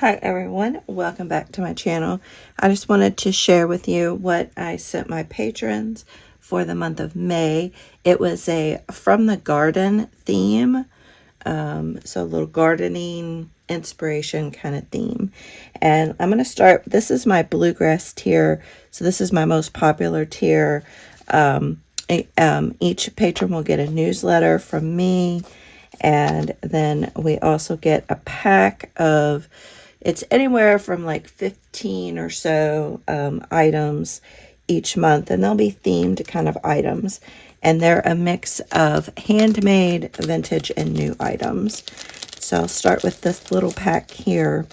Hi everyone, welcome back to my channel. I just wanted to share with you what I sent my patrons for the month of May. It was a from the garden theme, so a little gardening inspiration kind of theme. And I'm going to start, this is my Bluegrass tier, so this is my most popular tier. Each patron will get a newsletter from me, and then we also get a pack of, it's anywhere from like 15 or so items each month, and they'll be themed kind of items. And they're a mix of handmade, vintage, and new items. So I'll start with this little pack here.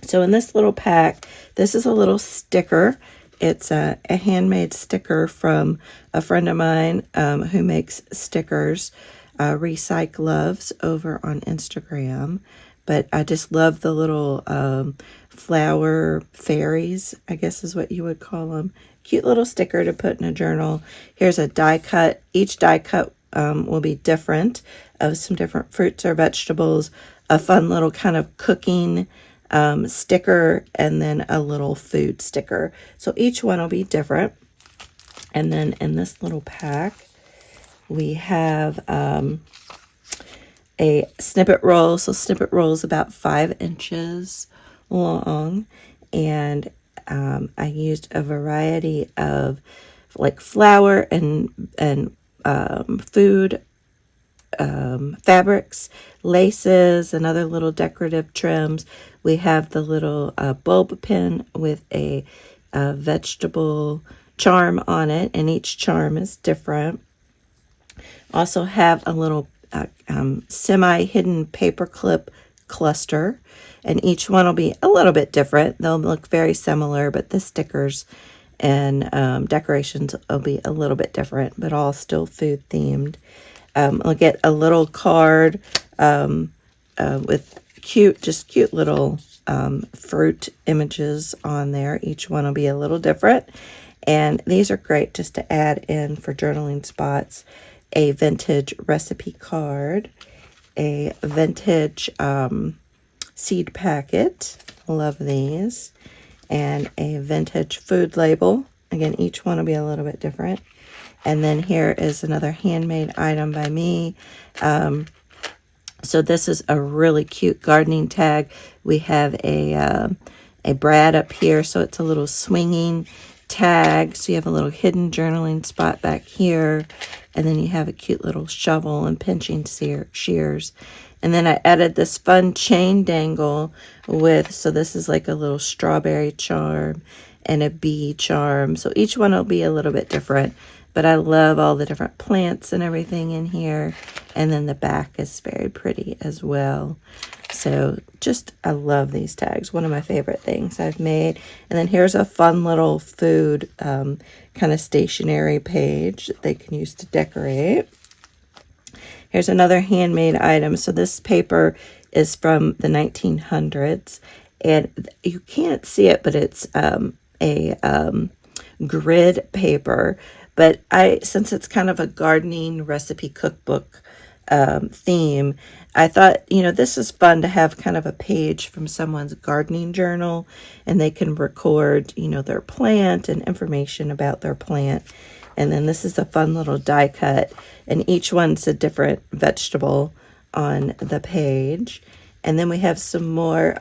So in this little pack, this is a little sticker. It's a handmade sticker from a friend of mine who makes stickers, Recycle Loves, over on Instagram. But I just love the little flower fairies, I guess is what you would call them. Cute little sticker to put in a journal. Here's a die cut. Each die cut will be different, of some different fruits or vegetables. A fun little kind of cooking sticker, and then a little food sticker. So each one will be different. And then in this little pack, we have a snippet roll. So snippet roll is about 5 inches long, and I used a variety of like flour and food fabrics, laces, and other little decorative trims. We have the little bulb pin with a vegetable charm on it, and each charm is different. Also have a little semi-hidden paperclip cluster, and each one will be a little bit different. They'll look very similar, but the stickers and decorations will be a little bit different, but all still food themed. I'll get a little card with cute little fruit images on there. Each one will be a little different, and these are great just to add in for journaling spots. A vintage recipe card, a vintage seed packet, love these, and a vintage food label. Again, each one will be a little bit different. And then here is another handmade item by me. So this is a really cute gardening tag. We have a brad up here, so it's a little swinging tag. So you have a little hidden journaling spot back here. And then you have a cute little shovel and pinching shears. And then I added this fun chain dangle with, so this is like a little strawberry charm and a bee charm. So each one will be a little bit different. But I love all the different plants and everything in here. And then the back is very pretty as well. So just, I love these tags. One of my favorite things I've made. And then here's a fun little food kind of stationery page that they can use to decorate. Here's another handmade item. So this paper is from the 1900s. And you can't see it, but it's a grid paper. But since it's kind of a gardening recipe cookbook theme, I thought, this is fun to have kind of a page from someone's gardening journal, and they can record, their plant and information about their plant. And then this is a fun little die cut, and each one's a different vegetable on the page. And then we have some more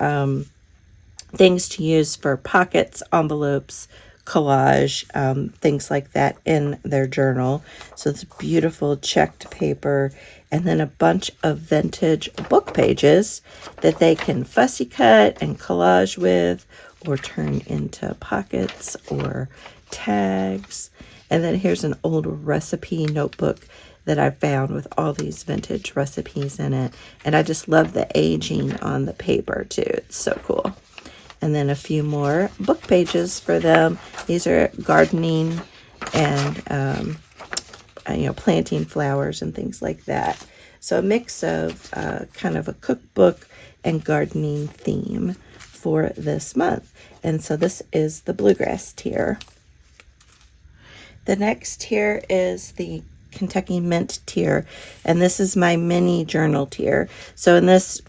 things to use for pockets, envelopes, collage, things like that in their journal. So it's beautiful checked paper, and then a bunch of vintage book pages that they can fussy cut and collage with, or turn into pockets or tags. And then here's an old recipe notebook that I found with all these vintage recipes in it. And I just love the aging on the paper too. It's so cool. And then a few more book pages for them. These are gardening and, planting flowers and things like that. So a mix of kind of a cookbook and gardening theme for this month. And so this is the Bluegrass tier. The next tier is the Kentucky Mint tier, and this is my mini journal tier. So in this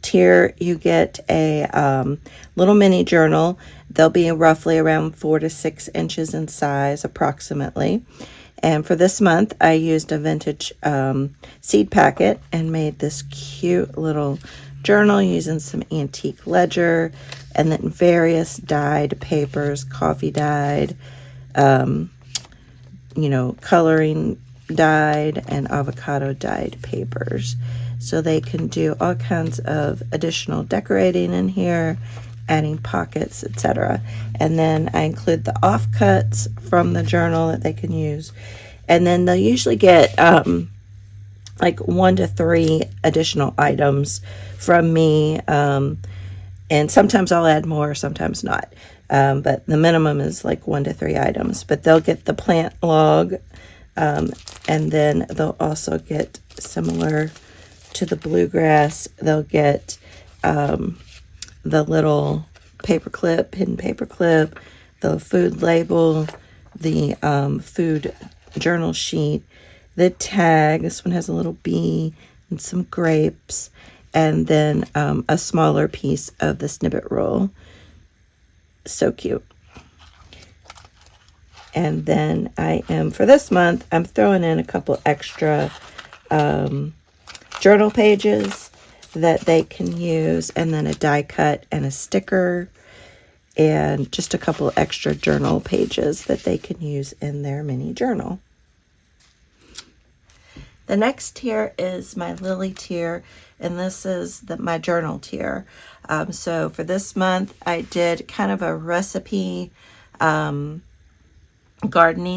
tier, you get a little mini journal. They'll be roughly around 4 to 6 inches in size, approximately. And for this month, I used a vintage seed packet and made this cute little journal using some antique ledger and then various dyed papers, coffee dyed, coloring dyed, and avocado dyed papers. So they can do all kinds of additional decorating in here, adding pockets, etc. And then I include the offcuts from the journal that they can use. And then they'll usually get like 1 to 3 additional items from me. And sometimes I'll add more, sometimes not. But the minimum is like 1 to 3 items. But they'll get the plant log, and then they'll also get, similar to the bluegrass, they'll get the little paperclip, hidden paperclip, the food label, the food journal sheet, the tag. This one has a little bee and some grapes, and then a smaller piece of the snippet roll. So cute. And then for this month, I'm throwing in a couple extra journal pages that they can use, and then a die cut and a sticker, and just a couple extra journal pages that they can use in their mini journal. The next tier is my Lily tier, and this is my journal tier. So for this month, I did kind of a recipe gardening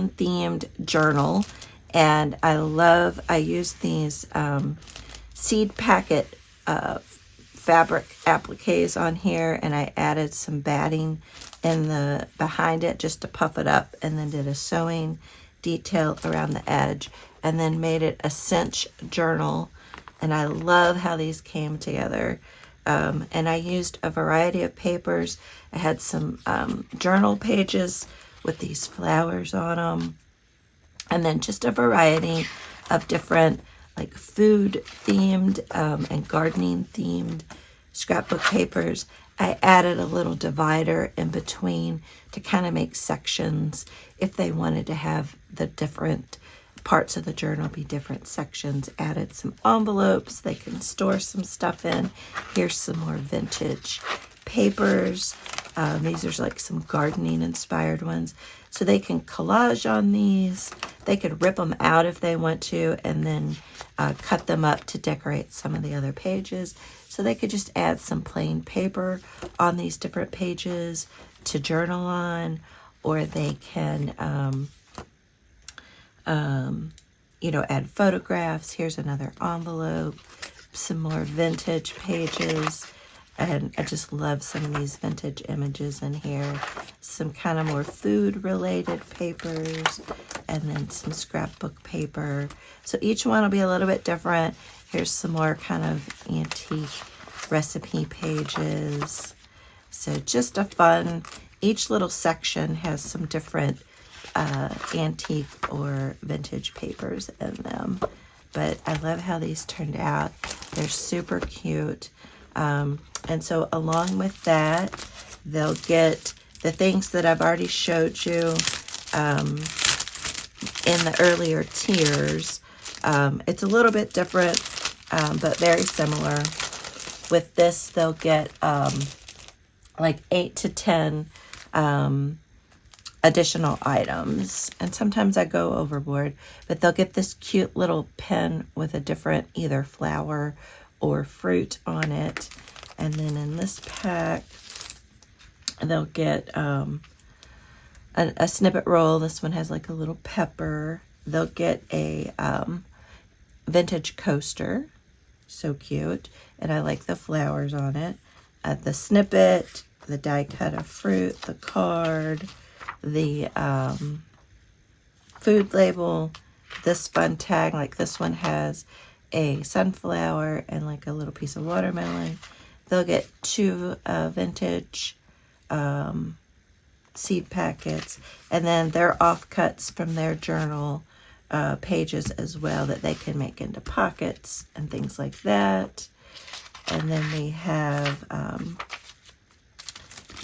themed journal, and I use these seed packet fabric appliques on here, and I added some batting behind it just to puff it up, and then did a sewing detail around the edge, and then made it a cinch journal. And I love how these came together. And I used a variety of papers. I had some journal pages with these flowers on them, and then just a variety of different like food themed and gardening themed scrapbook papers. I added a little divider in between to kind of make sections if they wanted to have the different parts of the journal be different sections. Added some envelopes they can store some stuff in. Here's some more vintage papers. These are like some gardening inspired ones. So they can collage on these. They could rip them out if they want to, and then cut them up to decorate some of the other pages. So they could just add some plain paper on these different pages to journal on, or they can add photographs. Here's another envelope, some more vintage pages, and I just love some of these vintage images in here. Some kind of more food related papers, and then some scrapbook paper. So each one will be a little bit different. Here's some more kind of antique recipe pages. So just a fun, each little section has some different antique or vintage papers in them. But I love how these turned out. They're super cute. And so along with that, they'll get the things that I've already showed you in the earlier tiers. It's a little bit different, but very similar. With this, they'll get like 8 to 10 additional items, and sometimes I go overboard, but they'll get this cute little pen with a different either flower or fruit on it. And then in this pack, they'll get a snippet roll. This one has like a little pepper. They'll get a vintage coaster. So cute. And I like the flowers on it. The snippet, the die cut of fruit, the card, the food label, this fun tag. Like this one has a sunflower and like a little piece of watermelon. They'll get 2 vintage seed packets, and then their offcuts from their journal pages as well that they can make into pockets and things like that. And then we have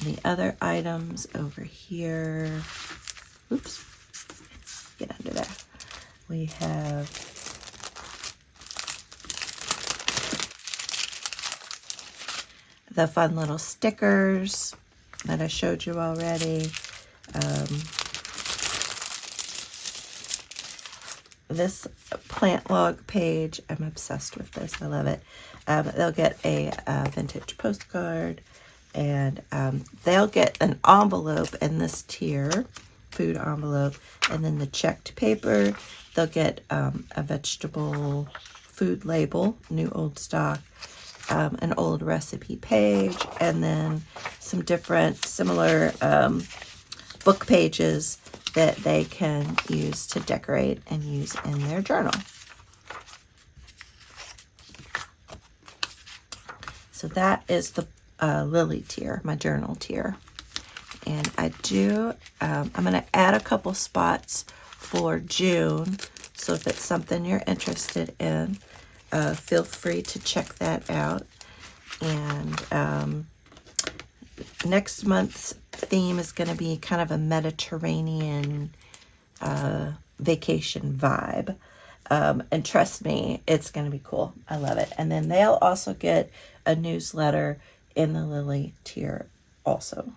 the other items over here. Oops, get under there. We have the fun little stickers that I showed you already. This plant log page, I'm obsessed with this. I love it. They'll get a vintage postcard, and they'll get an envelope in this tier, food envelope, and then the checked paper. They'll get a vegetable food label, new old stock, an old recipe page, and then some different similar book pages that they can use to decorate and use in their journal. So that is the Lily tier, my journal tier. And I'm going to add a couple spots for June. So if it's something you're interested in, feel free to check that out. And next month's theme is going to be kind of a Mediterranean vacation vibe. And trust me, it's going to be cool. I love it. And then they'll also get a newsletter in the Lily tier also.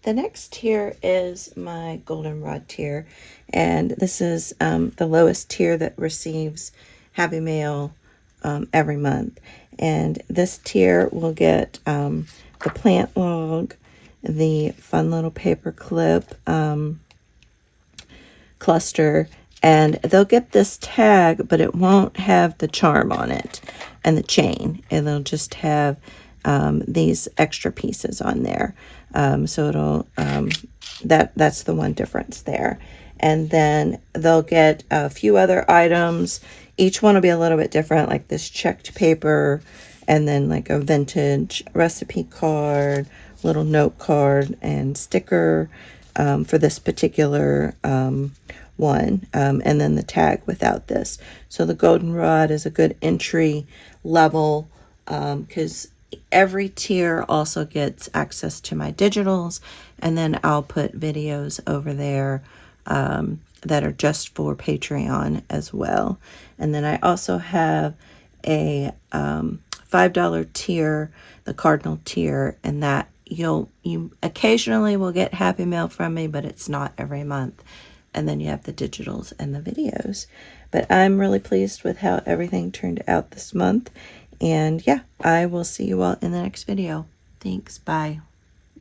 The next tier is my goldenrod tier. And this is the lowest tier that receives Happy Mail every month. And this tier will get the plant log, the fun little paper clip cluster, and they'll get this tag, but it won't have the charm on it and the chain. And they'll just have these extra pieces on there. So it'll that's the one difference there. And then they'll get a few other items. Each one will be a little bit different, like this checked paper, and then like a vintage recipe card, little note card, and sticker for this particular one, and then the tag without this. So the goldenrod is a good entry level because every tier also gets access to my digitals, and then I'll put videos over there that are just for Patreon as well. And then I also have a $5 tier, the cardinal tier, and that you occasionally will get Happy Mail from me, but it's not every month. And then you have the digitals and the videos. But I'm really pleased with how everything turned out this month. And yeah, I will see you all in the next video. Thanks. Bye.